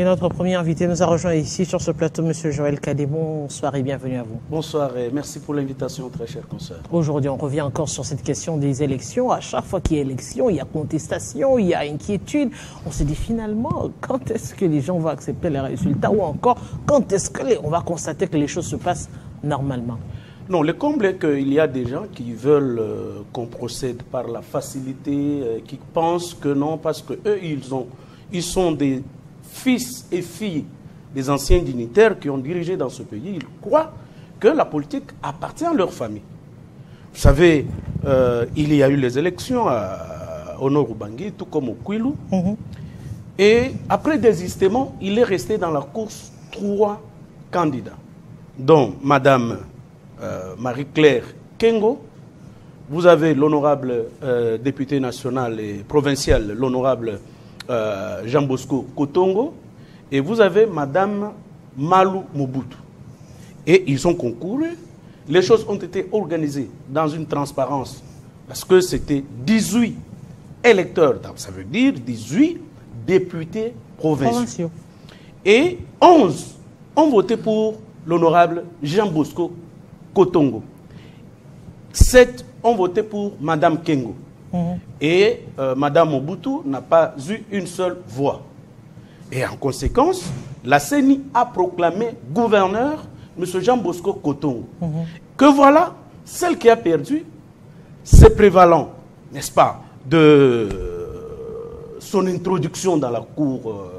Et notre premier invité nous a rejoint ici sur ce plateau, M. Joël Cadet. Bonsoir et bienvenue à vous. Bonsoir et merci pour l'invitation, très cher consoeur. Aujourd'hui, on revient encore sur cette question des élections. À chaque fois qu'il y a élection, il y a contestation, il y a inquiétude. On se dit finalement, quand est-ce que les gens vont accepter les résultats ou encore, quand est-ce qu'on va constater que les choses se passent normalement? Non, le comble est qu'il y a des gens qui veulent qu'on procède par la facilité, qui pensent que non, parce qu'eux, ils sont des fils et filles des anciens dignitaires qui ont dirigé dans ce pays. Ils croient que la politique appartient à leur famille. Vous savez, il y a eu les élections au Nord-Ubangi, tout comme au Kwilu. Et après désistement, il est resté dans la course 3 candidats, dont Madame Marie-Claire Kengo. Vous avez l'honorable député national et provincial, l'honorable Jean Bosco Kotongo, et vous avez Madame Malou Mobutu. Et ils ont concouru. Les choses ont été organisées dans une transparence, parce que c'était 18 électeurs, ça veut dire 18 députés provinciaux. Et 11 ont voté pour l'honorable Jean Bosco Kotongo. 7 ont voté pour Madame Kengo. Et Madame Mobutu n'a pas eu une seule voix. Et en conséquence, la CENI a proclamé gouverneur M. Jean Bosco Kotongo. Que voilà, celle qui a perdu, c'est prévalant, n'est-ce pas, de son introduction dans la cour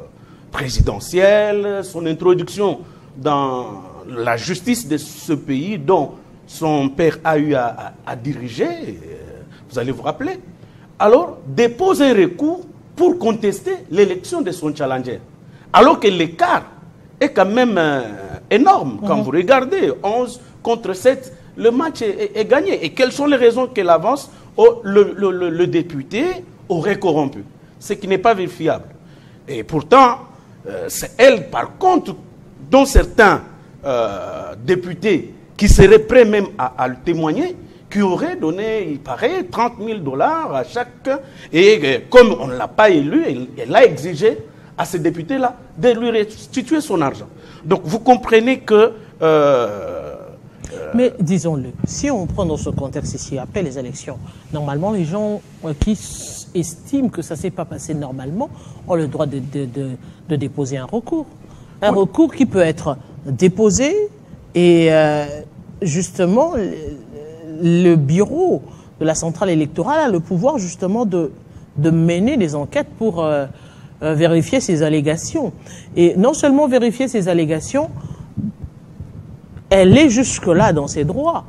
présidentielle, son introduction dans la justice de ce pays dont son père a eu à diriger. Vous allez vous rappeler. Alors, dépose un recours pour contester l'élection de son challenger. Alors que l'écart est quand même énorme. Quand vous regardez, 11 contre 7, le match est gagné. Et quelles sont les raisons qu'elle avance? Le député aurait corrompu. Ce qui n'est pas vérifiable. Et pourtant, c'est elle, par contre, dont certains députés qui seraient prêts même à le témoigner, qui aurait donné, il paraît, 30 000 $ à chacun. Et comme on ne l'a pas élu, elle a exigé à ces députés-là de lui restituer son argent. Donc vous comprenez que... Mais disons-le, si on prend dans ce contexte ici, après les élections, normalement les gens qui estiment que ça ne s'est pas passé normalement ont le droit de déposer un recours. Un recours qui peut être déposé et justement... Le bureau de la centrale électorale a le pouvoir justement de mener des enquêtes pour vérifier ces allégations. Et non seulement vérifier ces allégations, elle est jusque-là dans ses droits.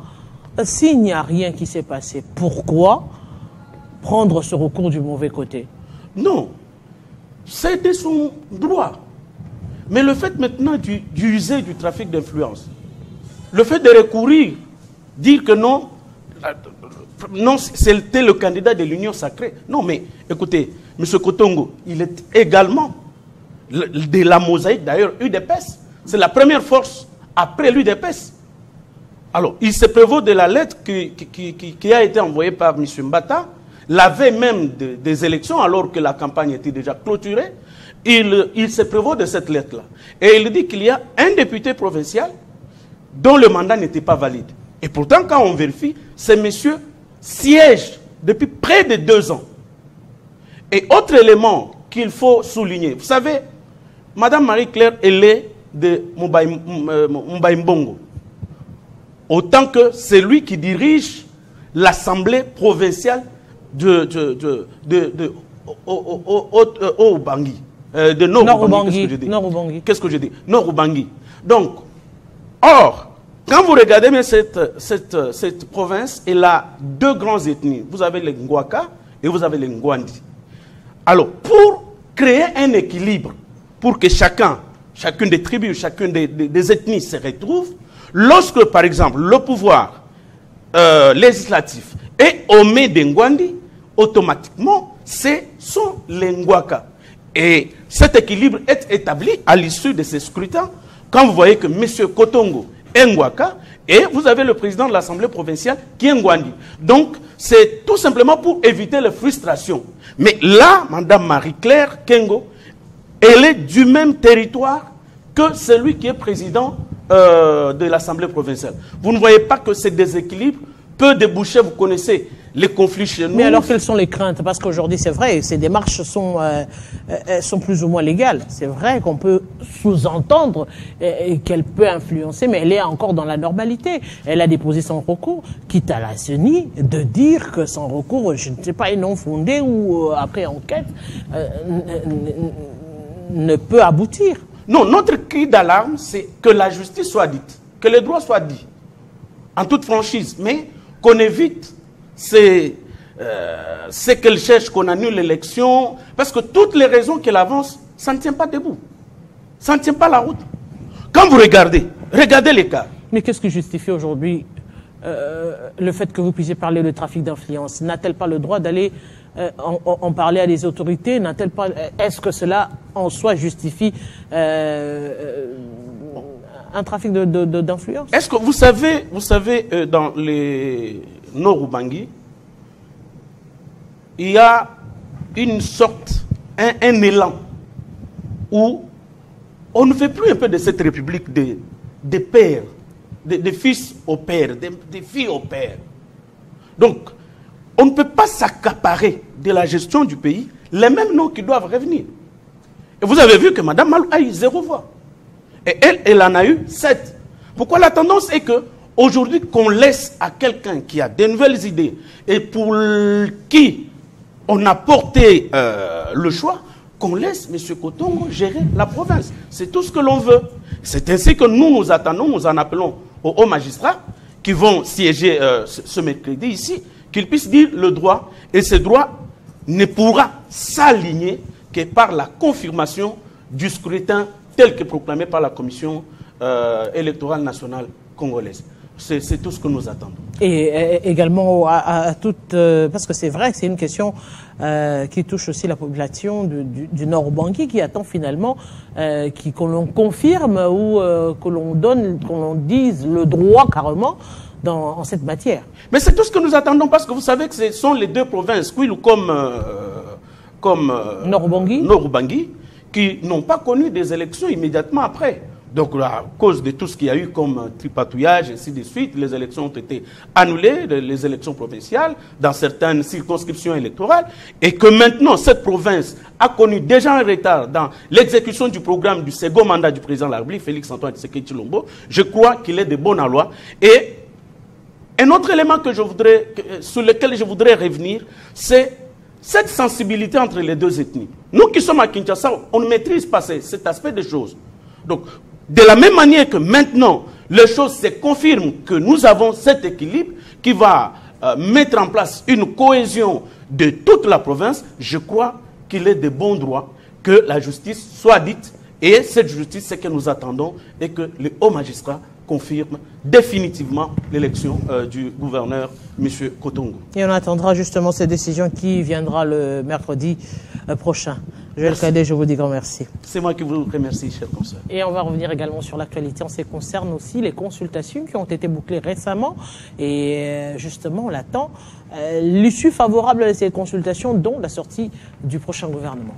S'il n'y a rien qui s'est passé, pourquoi prendre ce recours du mauvais côté? Non, c'était son droit. Mais le fait maintenant d'user du trafic d'influence, le fait de recourir, dire que non, c'était le candidat de l'Union sacrée. Non, mais écoutez, M. Kotongo, il est également de la mosaïque, d'ailleurs, UDPS. C'est la première force après l'UDPS. Alors, il se prévaut de la lettre qui a été envoyée par M. Mbata, la veille même des élections, alors que la campagne était déjà clôturée. Il se prévaut de cette lettre-là. Et il dit qu'il y a un député provincial dont le mandat n'était pas valide. Et pourtant, quand on vérifie, ces messieurs siègent depuis près de 2 ans. Et autre élément qu'il faut souligner, vous savez, Madame Marie-Claire, elle est de Mbongo. Autant que c'est lui qui dirige l'Assemblée provinciale de Nord-Ubangi. Qu'est-ce que je dis? Nord-Ubangi. Donc, or, quand vous regardez bien cette province, elle a 2 grandes ethnies. Vous avez les Ngwaka et vous avez les Ngwandi. Alors, pour créer un équilibre, pour que chacune des tribus, chacune des ethnies se retrouve, lorsque, par exemple, le pouvoir législatif est aux mains des Ngwandi, automatiquement, ce sont les Ngwaka. Et cet équilibre est établi à l'issue de ces scrutins, quand vous voyez que M. Kotongo Ngwaka, et vous avez le président de l'Assemblée provinciale qui est Ngwandi. Donc, c'est tout simplement pour éviter les frustrations. Mais là, Madame Marie-Claire Kengo, elle est du même territoire que celui qui est président de l'Assemblée provinciale. Vous ne voyez pas que ces déséquilibres peuvent déboucher, vous connaissez les conflits chez nous. Mais alors, quelles sont les craintes? Parce qu'aujourd'hui, c'est vrai, ces démarches sont plus ou moins légales. C'est vrai qu'on peut sous-entendre qu'elle peut influencer, mais elle est encore dans la normalité. Elle a déposé son recours, quitte à la CENI de dire que son recours, je ne sais pas, est non fondé ou après enquête, ne peut aboutir. Non, notre cri d'alarme, c'est que la justice soit dite, que les droits soient dits, en toute franchise, mais qu'on évite c'est qu'elle cherche qu'on annule l'élection, parce que toutes les raisons qu'elle avance, ça ne tient pas debout. Ça ne tient pas la route. Quand vous regardez les cas. Mais qu'est-ce qui justifie aujourd'hui le fait que vous puissiez parler de trafic d'influence? N'a-t-elle pas le droit d'aller en parler à des autorités? N'a-t-elle pas? Est-ce que cela en soi justifie un trafic d'influence? Est-ce que vous savez dans les Nord-Ubangi, il y a une sorte, un élan où on ne fait plus un peu de cette république des pères, des fils au père, des filles au père. Donc, on ne peut pas s'accaparer de la gestion du pays les mêmes noms qui doivent revenir. Et vous avez vu que Mme Malou a eu 0 voix. Et elle en a eu 7. Pourquoi la tendance est que aujourd'hui, qu'on laisse à quelqu'un qui a de nouvelles idées et pour qui on a porté le choix, qu'on laisse M. Kotongo gérer la province. C'est tout ce que l'on veut. C'est ainsi que nous attendons, nous en appelons aux hauts magistrats qui vont siéger ce mercredi ici, qu'ils puissent dire le droit. Et ce droit ne pourra s'aligner que par la confirmation du scrutin tel que proclamé par la Commission électorale nationale congolaise. C'est tout ce que nous attendons. Et également à toute... parce que c'est vrai que c'est une question qui touche aussi la population du Nord-Ubangi qui attend finalement qu'on l'on confirme ou que l'on dise le droit carrément en cette matière. Mais c'est tout ce que nous attendons parce que vous savez que ce sont les 2 provinces, Kwilu comme Nord-Ubangi, qui n'ont pas connu des élections immédiatement après. Donc, à cause de tout ce qu'il y a eu comme tripatouillage, et ainsi de suite, les élections ont été annulées, les élections provinciales, dans certaines circonscriptions électorales, et que maintenant, cette province a connu déjà un retard dans l'exécution du programme du second mandat du président de la République, Félix-Antoine Tshisekedi Tshilombo. Je crois qu'il est de bon aloi. Et un autre élément sur lequel je voudrais revenir, c'est cette sensibilité entre les 2 ethnies. Nous qui sommes à Kinshasa, on ne maîtrise pas cet aspect des choses. Donc, de la même manière que maintenant, les choses se confirment que nous avons cet équilibre qui va mettre en place une cohésion de toute la province, je crois qu'il est de bon droit que la justice soit dite. Et cette justice, c'est que nous attendons et que les hauts magistrats confirment définitivement l'élection du gouverneur, M. Kotongo. Et on attendra justement cette décision qui viendra le mercredi prochain. Joël Cadet, je vous dis grand merci. C'est moi qui vous remercie, cher consoeur. Et on va revenir également sur l'actualité en ce qui concerne aussi les consultations qui ont été bouclées récemment. Et justement, on attend l'issue favorable de ces consultations, dont la sortie du prochain gouvernement.